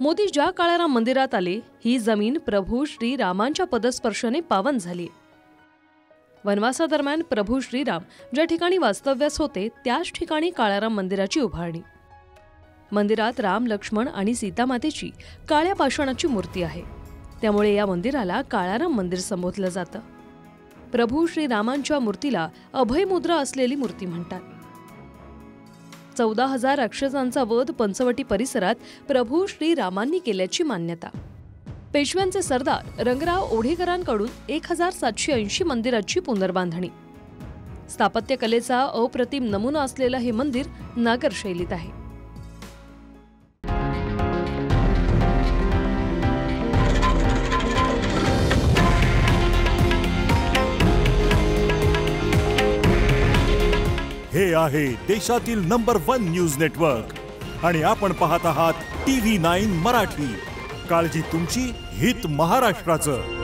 मोदी ज्या काळाराम मंदिरात आले, ही जमीन प्रभू श्रीरामांच्या पदस्पर्शाने पावन झाली। वनवासादरम्यान प्रभू श्रीराम ज्या ठिकाणी वास्तव्यास होते, त्याच ठिकाणी काळाराम मंदिराची उभारणी। मंदिरात राम, लक्ष्मण आणि सीतामातेची काळ्या पाषाणाची मूर्ती आहे, त्यामुळे या मंदिराला काळाराम मंदिर संबोधलं जातं। प्रभू श्रीरामांच्या मूर्तीला अभय मुद्रा असलेली मूर्ती म्हणतात। 14,000 राक्षसांचा वध पंचवटी परिसरात प्रभू श्रीरामांनी केल्याची मान्यता। पेशव्यांचे सरदार रंगराव ओढेकरांकडून 1780 मंदिराची पुनर्बांधणी। स्थापत्यकलेचा अप्रतिम नमुना असलेलं हे मंदिर नागर शैलीत आहे। हे आहे देशातील नंबर 1 न्यूज नेटवर्क आणि आपण पाहत आहात TV9 मराठी। काळजी तुमची, हित महाराष्ट्राचं।